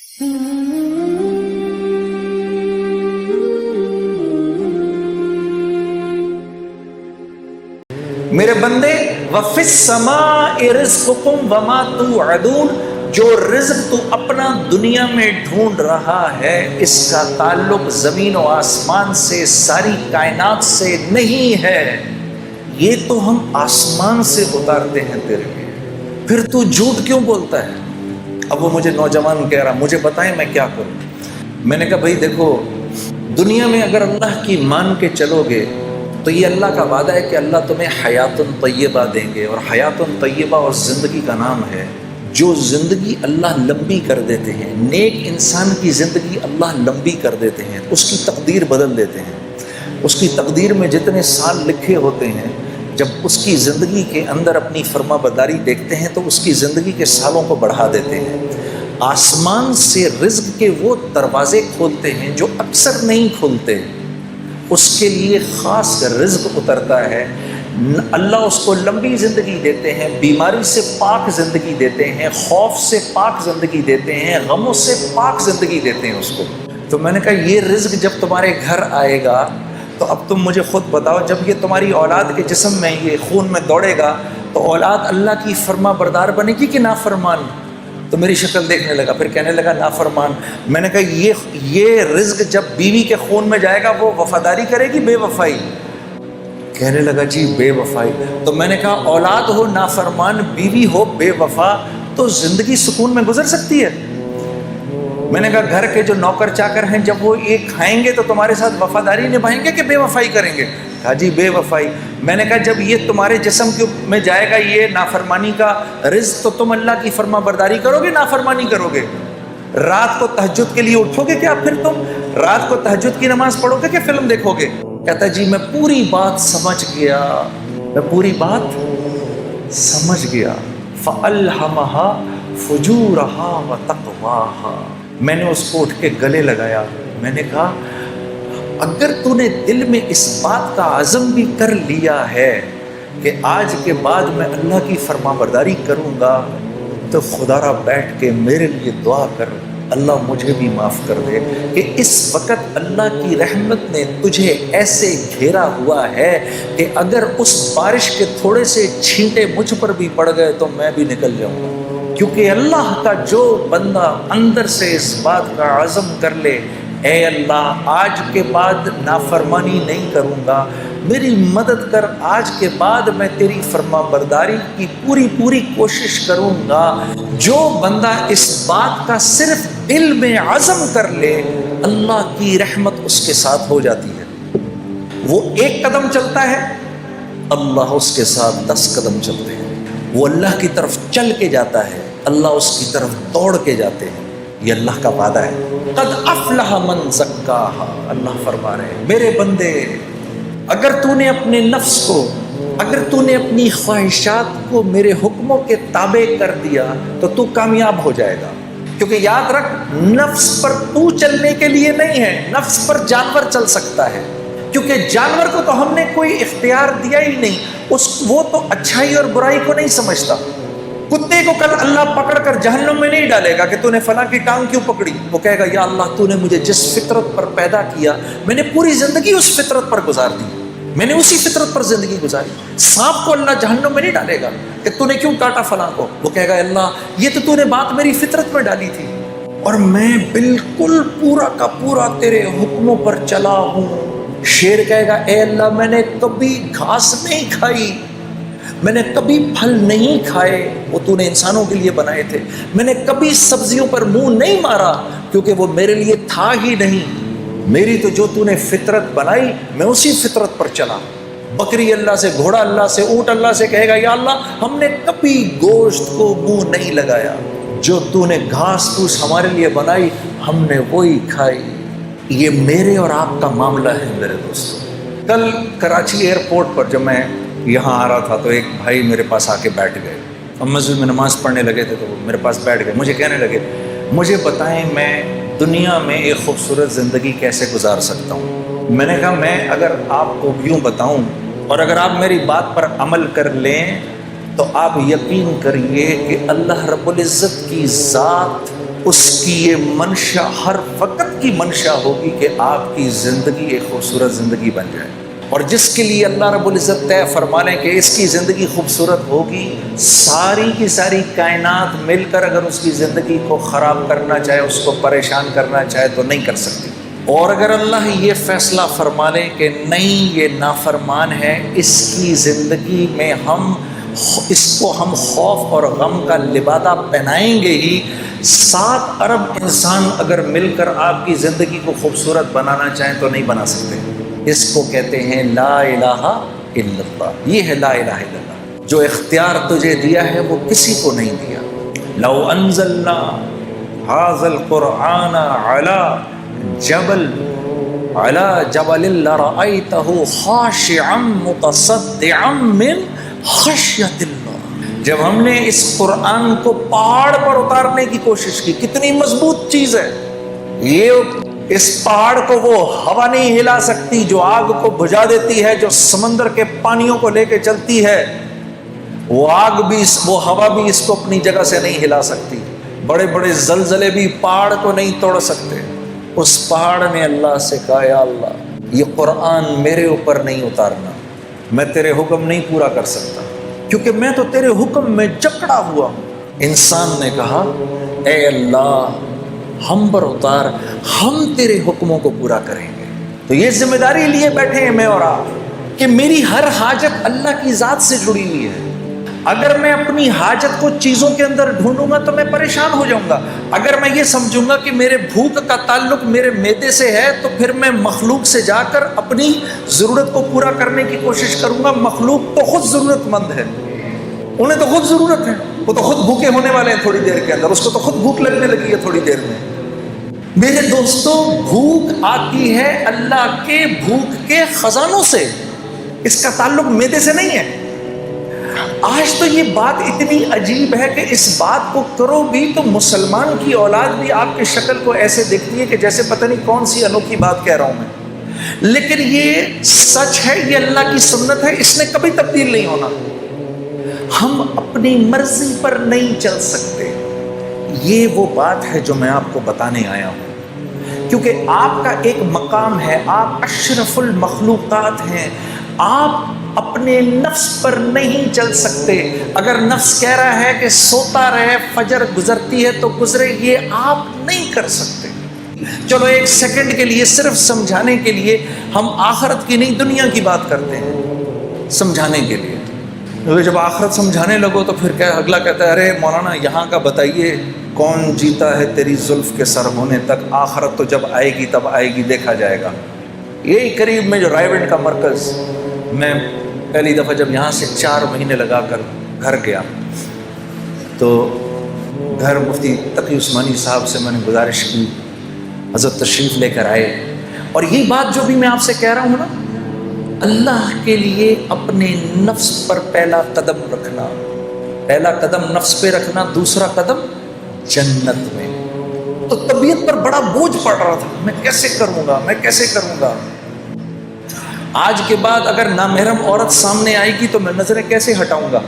میرے بندے وَفِي السَّمَاءِ رِزْقُكُمْ وَمَا تُوعَدُونَ، جو رزق تو اپنا دنیا میں ڈھونڈ رہا ہے اس کا تعلق زمین و آسمان سے، ساری کائنات سے نہیں ہے، یہ تو ہم آسمان سے اتارتے ہیں تیرے لیے، پھر تو جھوٹ کیوں بولتا ہے؟ اب وہ مجھے نوجوان کہہ رہا مجھے بتائیں میں کیا کروں؟ میں نے کہا بھائی دیکھو، دنیا میں اگر اللہ کی مان کے چلو گے تو یہ اللہ کا وعدہ ہے کہ اللہ تمہیں حیات طیبہ دیں گے، اور حیات طیبہ اور زندگی کا نام ہے، جو زندگی اللہ لمبی کر دیتے ہیں، نیک انسان کی زندگی اللہ لمبی کر دیتے ہیں، اس کی تقدیر بدل دیتے ہیں، اس کی تقدیر میں جتنے سال لکھے ہوتے ہیں جب اس کی زندگی کے اندر اپنی فرما برداری دیکھتے ہیں تو اس کی زندگی کے سالوں کو بڑھا دیتے ہیں۔ آسمان سے رزق کے وہ دروازے کھولتے ہیں جو اکثر نہیں کھولتے، اس کے لیے خاص رزق اترتا ہے، اللہ اس کو لمبی زندگی دیتے ہیں، بیماری سے پاک زندگی دیتے ہیں، خوف سے پاک زندگی دیتے ہیں، غموں سے پاک زندگی دیتے ہیں اس کو۔ تو میں نے کہا یہ رزق جب تمہارے گھر آئے گا تو اب تم مجھے خود بتاؤ، جب یہ تمہاری اولاد کے جسم میں یہ خون میں دوڑے گا تو اولاد اللہ کی فرما بردار بنے گی کہ نافرمان؟ تو میری شکل دیکھنے لگا، پھر کہنے لگا نافرمان۔ میں نے کہا یہ رزق جب بیوی کے خون میں جائے گا وہ وفاداری کرے گی بے وفائی؟ کہنے لگا جی بے وفائی۔ تو میں نے کہا اولاد ہو نافرمان، بیوی ہو بے وفا، تو زندگی سکون میں گزر سکتی ہے؟ میں نے کہا گھر کے جو نوکر چاکر ہیں جب وہ یہ کھائیں گے تو تمہارے ساتھ وفاداری نبھائیں گے کہ بے وفائی کریں گے؟ کہا جی بے وفائی۔ میں نے کہا جب یہ تمہارے جسم میں جائے گا یہ نافرمانی کا رزق تو تم اللہ کی فرما برداری کرو گے نافرمانی کرو گے؟ رات کو تہجد کے لیے اٹھو گے کیا پھر تم؟ رات کو تہجد کی نماز پڑھو گے کہ فلم دیکھو گے؟ کہتا جی میں پوری بات سمجھ گیا، میں پوری بات سمجھ گیا۔ فَأَلْهَمَهَا فُجُورَهَا وَتَقْوَاهَا۔ میں نے اس کو اٹھ کے گلے لگایا، میں نے کہا اگر تو نے دل میں اس بات کا عزم بھی کر لیا ہے کہ آج کے بعد میں اللہ کی فرما برداری کروں گا تو خدا را بیٹھ کے میرے لیے دعا کر، اللہ مجھے بھی معاف کر دے کہ اس وقت اللہ کی رحمت نے تجھے ایسے گھیرا ہوا ہے کہ اگر اس بارش کے تھوڑے سے چھینٹے مجھ پر بھی پڑ گئے تو میں بھی نکل جاؤں گا۔ کیونکہ اللہ کا جو بندہ اندر سے اس بات کا عزم کر لے اے اللہ آج کے بعد نافرمانی نہیں کروں گا، میری مدد کر، آج کے بعد میں تیری فرما برداری کی پوری کوشش کروں گا، جو بندہ اس بات کا صرف دل میں عزم کر لے اللہ کی رحمت اس کے ساتھ ہو جاتی ہے۔ وہ ایک قدم چلتا ہے اللہ اس کے ساتھ 10 قدم چلتے ہیں، وہ اللہ کی طرف چل کے جاتا ہے اللہ اس کی طرف دوڑ کے جاتے ہیں، یہ اللہ کا وعدہ ہے۔ قد افلح من زکاہا، اللہ فرما رہے ہیں میرے بندے اگر تو نے اپنے نفس کو، اگر تو نے اپنی خواہشات کو میرے حکموں کے تابع کر دیا تو تو کامیاب ہو جائے گا۔ کیونکہ یاد رکھ نفس پر تو چلنے کے لیے نہیں ہے، نفس پر جانور چل سکتا ہے، کیونکہ جانور کو تو ہم نے کوئی اختیار دیا ہی نہیں، وہ تو اچھائی اور برائی کو نہیں سمجھتا۔ کتے کو کل اللہ پکڑ کر جہنم میں نہیں ڈالے گا کہ تو نے فلاں کی ٹانگ کیوں پکڑی، وہ کہے گا یا اللہ تو نے مجھے جس فطرت پر پیدا کیا میں نے پوری زندگی اس فطرت پر گزار دی، میں نے اسی فطرت پر زندگی گزاری۔ سانپ کو اللہ جہنم میں نہیں ڈالے گا کہ تو نے کیوں کاٹا فلاں کو، وہ کہے گا اللہ یہ تو نے بات میری فطرت میں ڈالی تھی اور میں بالکل پورا کا پورا تیرے حکموں پر چلا ہوں۔ شیر کہے گا اے اللہ میں نے کبھی گھاس نہیں کھائی، میں نے کبھی پھل نہیں کھائے، وہ تو نے انسانوں کے لیے بنائے تھے، میں نے کبھی سبزیوں پر منہ نہیں مارا کیونکہ وہ میرے لیے تھا ہی نہیں، میری تو جو تو نے فطرت بنائی میں اسی فطرت پر چلا۔ بکری اللہ سے، گھوڑا اللہ سے، اونٹ اللہ سے کہے گا یا اللہ ہم نے کبھی گوشت کو منہ نہیں لگایا، جو تو نے گھاس پھوس ہمارے لیے بنائی ہم نے وہی کھائی۔ یہ میرے اور آپ کا معاملہ ہے میرے دوستو۔ کل کراچی ایئرپورٹ پر جب میں یہاں آ رہا تھا تو ایک بھائی میرے پاس آ کے بیٹھ گئے، ہم مسجد میں نماز پڑھنے لگے تھے تو وہ میرے پاس بیٹھ گئے، مجھے کہنے لگے مجھے بتائیں میں دنیا میں ایک خوبصورت زندگی کیسے گزار سکتا ہوں۔ میں نے کہا میں اگر آپ کو یوں بتاؤں اور اگر آپ میری بات پر عمل کر لیں تو آپ یقین کریے کہ اللہ رب العزت کی ذات اس کی یہ منشا ہر وقت کی منشا ہوگی کہ آپ کی زندگی ایک خوبصورت زندگی بن جائے. اور جس کے لیے اللہ رب العزت طے فرما لیں کہ اس کی زندگی خوبصورت ہوگی، ساری کی ساری کائنات مل کر اگر اس کی زندگی کو خراب کرنا چاہے، اس کو پریشان کرنا چاہے تو نہیں کر سکتی. اور اگر اللہ یہ فیصلہ فرما لیں کہ نہیں یہ نافرمان ہے، اس کی زندگی میں اس کو ہم خوف اور غم کا لبادہ پہنائیں گے ہی، 7 ارب انسان اگر مل کر آپ کی زندگی کو خوبصورت بنانا چاہیں تو نہیں بنا سکتے. اس کو کہتے ہیں لا الہ الا اللہ. یہ ہے لا الہ الا اللہ. جو اختیار تجھے دیا ہے وہ کسی کو نہیں دیا. لو انزلنا ھذا القرآن علی جبل لرأیتہ خاشعا متصدعا من خشیۃ اللہ. جب ہم نے اس قرآن کو پہاڑ پر اتارنے کی کوشش کی، کتنی مضبوط چیز ہے یہ، اس پہاڑ کو وہ ہوا نہیں ہلا سکتی جو آگ کو بجھا دیتی ہے، جو سمندر کے پانیوں کو لے کے چلتی ہے. وہ آگ بھی وہ ہوا بھی اس کو اپنی جگہ سے نہیں ہلا سکتی. بڑے بڑے زلزلے بھی پہاڑ کو نہیں توڑ سکتے. اس پہاڑ نے اللہ سے کہا یا اللہ یہ قرآن میرے اوپر نہیں اتارنا، میں تیرے حکم نہیں پورا کر سکتا کیونکہ میں تو تیرے حکم میں جکڑا ہوا ہوں. انسان نے کہا اے اللہ ہم پر اتار، ہم تیرے حکموں کو پورا کریں گے. تو یہ ذمہ داری لیے بیٹھے ہیں میں اور آپ کہ میری ہر حاجت اللہ کی ذات سے جڑی ہوئی ہے. اگر میں اپنی حاجت کو چیزوں کے اندر ڈھونڈوں گا تو میں پریشان ہو جاؤں گا. اگر میں یہ سمجھوں گا کہ میرے بھوک کا تعلق میرے معدے سے ہے تو پھر میں مخلوق سے جا کر اپنی ضرورت کو پورا کرنے کی کوشش کروں گا. مخلوق تو خود ضرورت مند ہے، انہیں تو خود ضرورت ہے، وہ تو خود بھوکے ہونے والے ہیں تھوڑی دیر کے اندر، اس کو تو خود بھوک لگنے لگی ہے تھوڑی دیر میں. میرے دوستوں بھوک آتی ہے اللہ کے بھوک کے خزانوں سے، اس کا تعلق معدے سے نہیں ہے. آج تو یہ بات اتنی عجیب ہے کہ اس بات کو کرو بھی تو مسلمان کی اولاد بھی آپ کی شکل کو ایسے دیکھتی ہے کہ جیسے پتہ نہیں کون سی انوکھی بات کہہ رہا ہوں میں. لیکن یہ سچ ہے، یہ اللہ کی سنت ہے، اس نے کبھی تبدیل نہیں ہونا. ہم اپنی مرضی پر نہیں چل سکتے. یہ وہ بات ہے جو میں آپ کو بتانے آیا ہوں کیونکہ آپ کا ایک مقام ہے، آپ اشرف المخلوقات ہیں. آپ اپنے نفس پر نہیں چل سکتے. اگر نفس کہہ رہا ہے کہ سوتا رہے، فجر گزرتی ہے تو گزرے، یہ آپ نہیں کر سکتے. چلو ایک سیکنڈ کے لیے صرف سمجھانے کے لیے ہم آخرت کی نہیں دنیا کی بات کرتے ہیں سمجھانے کے لیے. جب آخرت سمجھانے لگو تو پھر اگلا کہتا ہے ارے مولانا یہاں کا بتائیے کون جیتا ہے تیری زلف کے سر ہونے تک، آخرت تو جب آئے گی تب آئے گی، دیکھا جائے گا. یہی قریب میں جو رائے گنج کا مرکز، میں پہلی دفعہ جب یہاں سے 4 مہینے لگا کر گھر گیا تو گھر مفتی تقی عثمانی صاحب سے میں نے گزارش کی حضرت تشریف لے کر آئے. اور یہی بات جو بھی میں آپ سے کہہ رہا ہوں نا، اللہ کے لیے اپنے نفس پر پہلا قدم رکھنا، پہلا قدم نفس پہ رکھنا، دوسرا قدم جنت میں. تو طبیعت پر بڑا بوجھ پڑ رہا تھا، میں کیسے کروں گا، میں کیسے کروں گا. آج کے بعد اگر نامحرم عورت سامنے آئے گی تو میں نظریں کیسے ہٹاؤں گا.